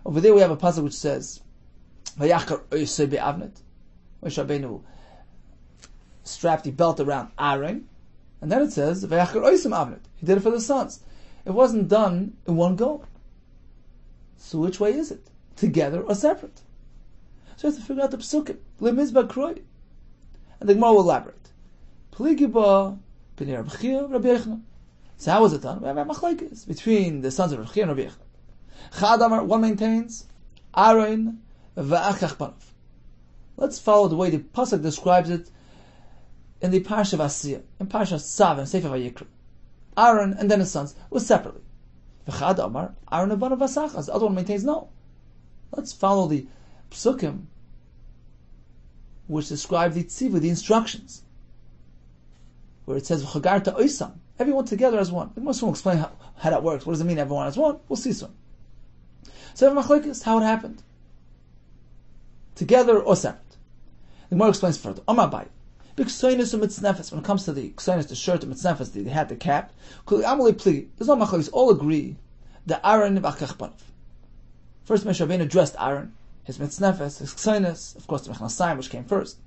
Over there we have a pasuk which says, "Vayachar oisei be'avnit." Moshe Rabbeinu strapped the belt around Aaron, and then it says, "Vayachar oisem avnit." He did it for the sons. It wasn't done in one go. So which way is it? Together or separate? So you have to figure out the psukim. Lemizba kroi. And the Gemara will elaborate. Pligiba b'nei Rabbi Yehuda. So how was it done? We have a machlokes between the sons of Rabbi Yehuda and Rabbi Yehuda. Chadamar, one maintains, Aaron v'achach banav. Let's follow the way the pasuk describes it in the Parsha of Asiyah, in Parsha Tzav and Sefer Vayikra. Aaron and then his sons was separately. V'chadamar, Aaron and banav v'asachas. The other one maintains no. Let's follow the psukim which describe the tzivu, the instructions, where it says v'chagarta oisam, everyone together as one. We must explain how that works. What does it mean everyone as one? We'll see soon. So machlokes, how it happened, together or separate. The Gemara explains further. Omar Bai, Big ksaynis and mitznefes. When it comes to the ksaynis, the shirt, the mitznefes, the hat, the cap, there's no machlokes. All agree that Aaron v'achachbanav. First, Moshe Rabbeinu addressed Aaron, his mitznefes, his ksaynis, of course the mechnasayim, which came first.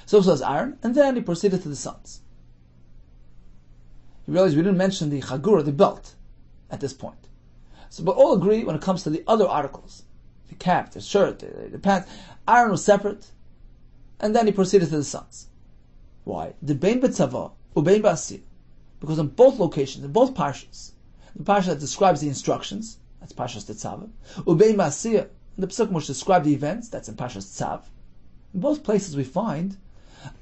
So says Aaron, and then he proceeded to the sons. You realize we didn't mention the chagura, the belt, at this point. So, but all agree when it comes to the other articles, the cap, the shirt, the pants. Aaron was separate, and then he proceeded to the sons. Why? The bein b'tzava, ubein b'asir. Because in both locations, in both parshas, the parsha that describes the instructions, that's parshas Tetzaveh, ubein b'asir, and the psukim which describe the events, that's in parshas Tzav. In both places we find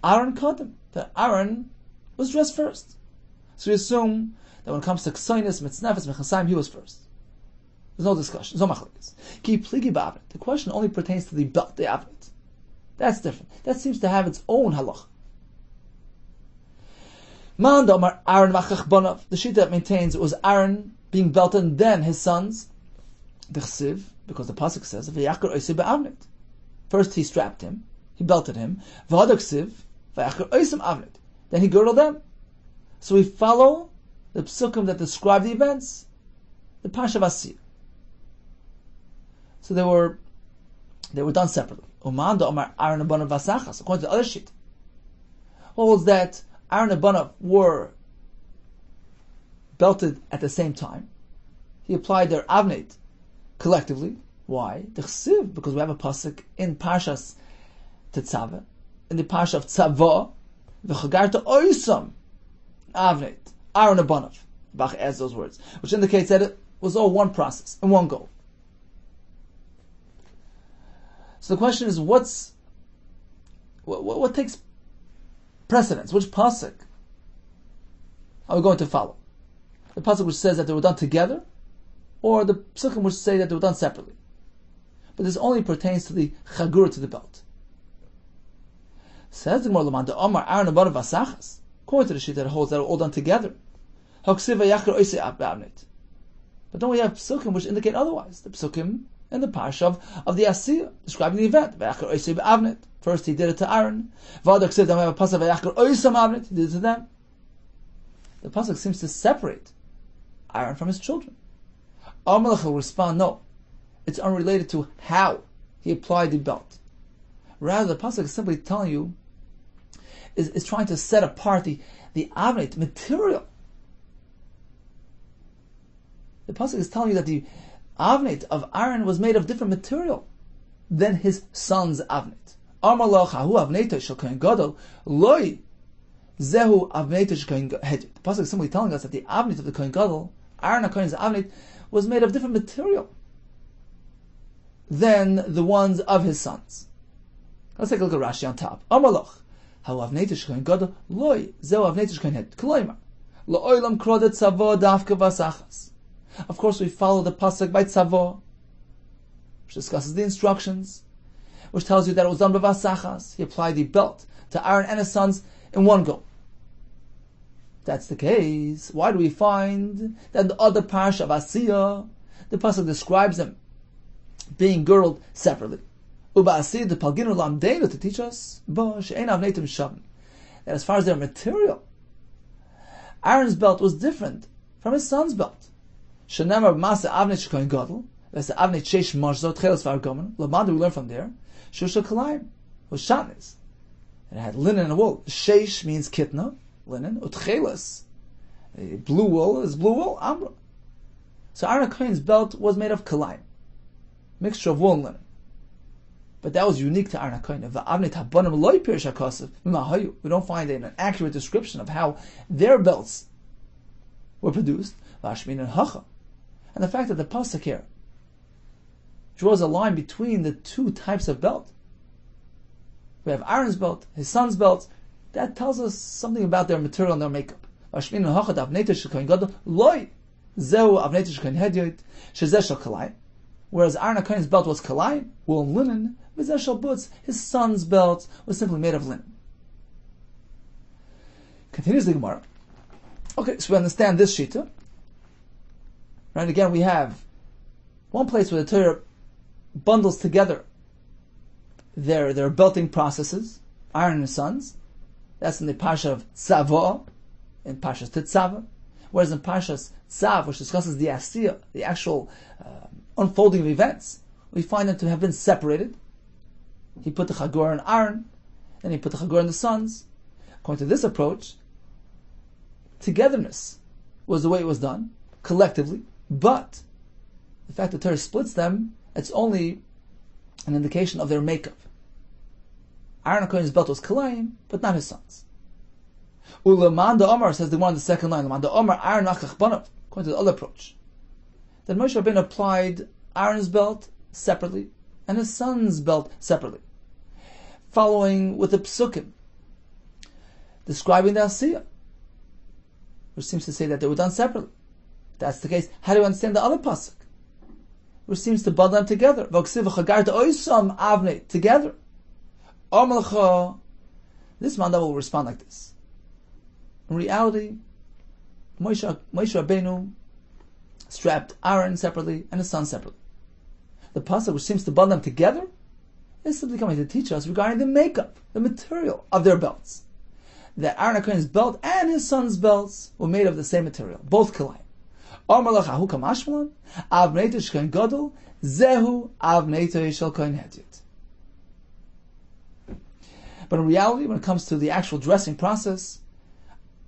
Aaron Kaddim, that Aaron was dressed first. So we assume that when it comes to ksaynis, mitznefes, mechasayim, he was first. There's no discussion, there's no machlokes. Ki pligi ba'avnit. The question only pertains to the belt, the avnit. That's different. That seems to have its own halach. Man damar Aaron v'achachbanav. The shita that maintains it was Aaron being belted and then his sons. The chsiv, because the pasuk says, v'yachar oisei ba'avnit. First he strapped him, he belted him. V'hada chsiv, v'yachar oisem avnit. Then he girdled them. So we follow the psukim that describe the events, the Parsha Vasir. So they were done separately. Umanda Omar Aaron and Banav Vasachas, according to the other sheet, holds that Aaron and Banav were belted at the same time. He applied their avneit collectively. Why? The chsiv, because we have a pasuk in Parshas Tetzaveh, in the Parsha of Tzavah, v'chagarta oisam avneit, Aaron and Banav. Bach adds those words, which indicates that it was all one process, in one go. So the question is, what takes precedence? Which pasuk are we going to follow? The pasuk which says that they were done together, or the psukim which say that they were done separately? But this only pertains to the chagur, to the belt. Says the Gemara, the Omar Aaron and Banav Vasachas, according to the sheet that holds that are all done together. But don't we have psukim which indicate otherwise? The psukim in the parsha of the Asiyah, describing the event. First he did it to Aaron. He did it to them. The pasuk seems to separate Aaron from his children. Amalek will respond, no, it's unrelated to how he applied the belt. Rather, the pasuk is simply telling you, is trying to set apart the avneit material. The pasuk is telling you that the avneit of Aaron was made of different material than his son's avneit. The pasuk is simply telling us that the avneit of the Kohen Gadol, Aaron HaKohen's avneit, was made of different material than the ones of his sons. Let's take a look at Rashi on top. Of course, we follow the pasuk by Tzavo, which discusses the instructions, which tells you that it was done by Vasachas. He applied the belt to Aaron and his sons in one go. If that's the case, why do we find that in the other parsha of Asiyah, the pasuk describes them being girdled separately? Uba Asiyah the Palginu Lamdeinu, to teach us that as far as their material, Aaron's belt was different from his son's belt. Shenemar Masa Avnei Shekoin Gadol, that's Avnei Sheish Marzot Chelas Vargomen. Lamad, we learn from there. Shusha Kalayim was shatnez. It had linen and wool. Sheish means kitna, linen. Utchelas, blue wool is blue wool, ambra. So Aaron HaKohen's belt was made of kalayim, mixture of wool and linen. But that was unique to Aaron HaKohen. We don't find an accurate description of how their belts were produced. And the fact that the pasuk here draws a line between the two types of belt. We have Aaron's belt, his son's belt. That tells us something about their material and their makeup. Whereas Aaron HaKohen's belt was kalayim, wool and linen. His son's belt was simply made of linen. Continues the Gemara. Okay, so we understand this shita. Right, again, we have one place where the Torah bundles together their belting processes, Aaron and his sons, That's in the Parsha of Tzava, in Parshas Tetzava. Whereas in Parshas Tzav, which discusses the Asiyah, the actual unfolding of events, we find them to have been separated. He put the Chagor in Aaron, and he put the Chagor in the sons. According to this approach, togetherness was the way it was done, collectively, but the fact that Torah splits them, it's only an indication of their makeup. Aaron HaKohen's belt was Kalayim, but not his sons. Ulamanda Omar says the one on the second line, Lamanda Omar Aaron Achach Banav, according to the other approach. Then Moshe Rabbeinu applied Aaron's belt separately and his son's belt separately, following with the psukim, describing the Asiyah, which seems to say that they were done separately. If that's the case, how do you understand the other pasuk, which seems to bundle them together? Together. This man will respond like this. In reality, Moshe Rabbeinu strapped Aaron separately and his son separately. The pasuk, which seems to bundle them together, is simply coming to teach us regarding the makeup, the material of their belts. That Aaron HaKohen's belt and his son's belts were made of the same material, both kalayim. But in reality, when it comes to the actual dressing process,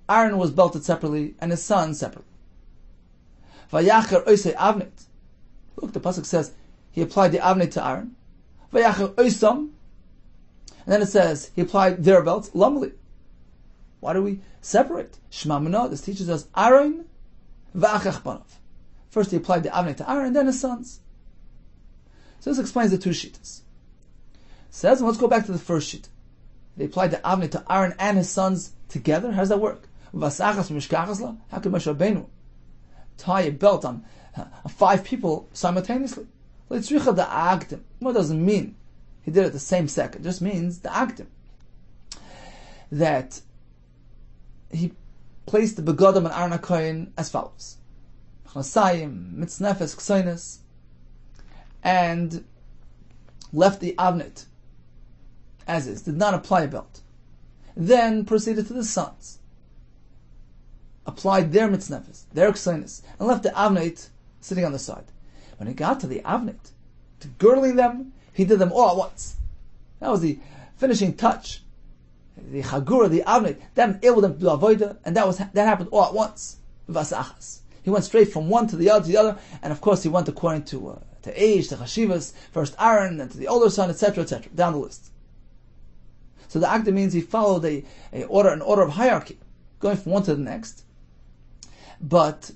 Aaron was belted separately and his son separately. Look, the pasuk says he applied the avnet to Aaron. And then it says he applied their belts. Lamli. Why do we separate? Shema Mina, this teaches us Aaron v'achach banav. First he applied the avnet to Aaron, then his sons. So this explains the two shittas. Says, and let's go back to the first shit. They applied the avnet to Aaron and his sons together. How does that work? How could Moshe Rabbeinu tie a belt on 5 people simultaneously? What doesn't mean he did it the same second. It just means the akdim. That he placed the begadim on Aaron HaKohen as follows: Chasayim, mitznefes, ksoines, and left the avnet as is, did not apply a belt. Then proceeded to the sons, applied their mitznefes, their ksoines, and left the avnet sitting on the side. When he got to the avnet, to girdling them, he did them all at once. That was the finishing touch. The chagura, the avnet, them able them to do avoida, and that happened all at once. Vasachas. He went straight from one to the other, and of course he went according to age, to chashivas, first Aaron, then to the older son, etc., down the list. So the akda means he followed an order of hierarchy, going from one to the next. But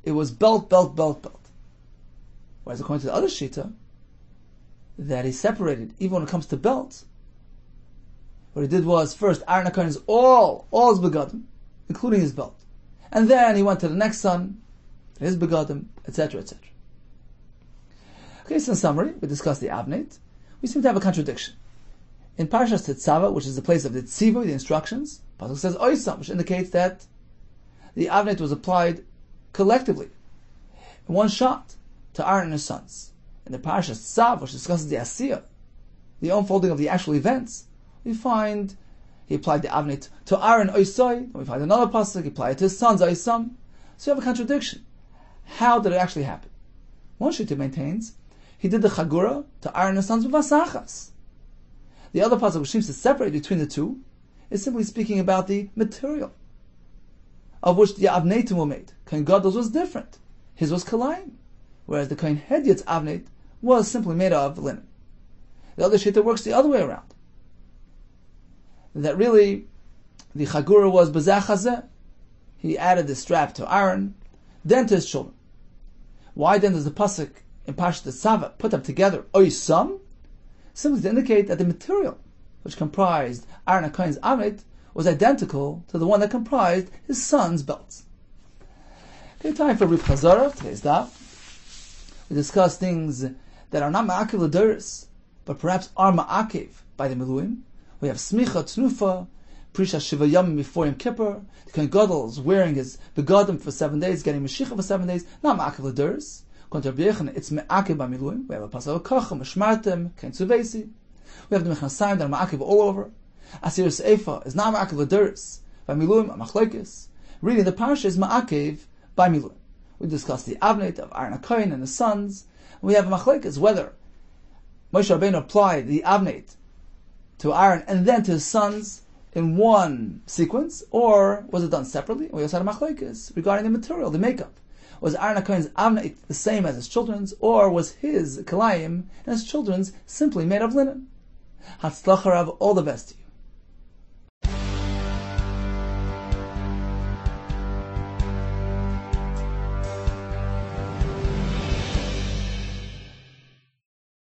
it was belt. Whereas according to the other shita, that he separated, even when it comes to belts, what he did was first Aaron HaKohen's all his begadim, including his belt, and then he went to the next son, his begadim, etc. Okay, so in summary, we discussed the avnet. We seem to have a contradiction. In Parshas Tetzava, which is the place of the tzivu, the instructions, pasuk says oisam, which indicates that the avnet was applied collectively, in one shot, to Aaron and his sons. In the Parshas Tzav, which discusses the asiyah, the unfolding of the actual events, we find he applied the avnet to Aaron oisoi, and we find another pasuk, he applied it to his sons oisam. So you have a contradiction. How did it actually happen? One shita maintains he did the chagura to Aaron and his sons with vasachas. The other pasuk, which seems to separate between the two, is simply speaking about the material of which the avnetim were made. Kohen Gadol's was different. His was kalayim, whereas the Kohen Hedyot's avnet was simply made of linen. The other shita works the other way around. That really, the chagura was bezach hazeh. He added the strap to Aaron, then to his children. Why then does the pasuk in Parshas Tetzava put them together, oisam? Simply to indicate that the material which comprised Aaron HaKohen's avnet was identical to the one that comprised his son's belts. Okay, time for Rif Chazara, today's daf. We discuss things that are not ma'akiv l'doros, but perhaps are ma'akiv by the miluim. We have smicha tnufa, prisha shiva yamim before Yom Kippur. The Kohen Gadol is wearing his begadim for 7 days, getting meshicha for 7 days. Not ma'akiv l'doros. According to Rabbi Yehuda, it's me'akiv by miluim. We have a pasuk kacham, mishmartem, kein tzuvesi. We have the mechnasayim that are ma'akiv all over. Asir Seifa is not ma'akev l'deris. By miluim, a machlekes. Reading the parsha is ma'akev by miluim. We discussed the avnet of Aaron HaKohen and his sons. We have a machlekes whether Moshe Rabbeinu applied the avnet to Aaron and then to his sons in one sequence, or was it done separately? We also had a machlekes regarding the material, the makeup. Was Aaron HaKohen's avnet the same as his children's, or was his kalayim and his children's simply made of linen? Hatzlacha Rav, all the best to you.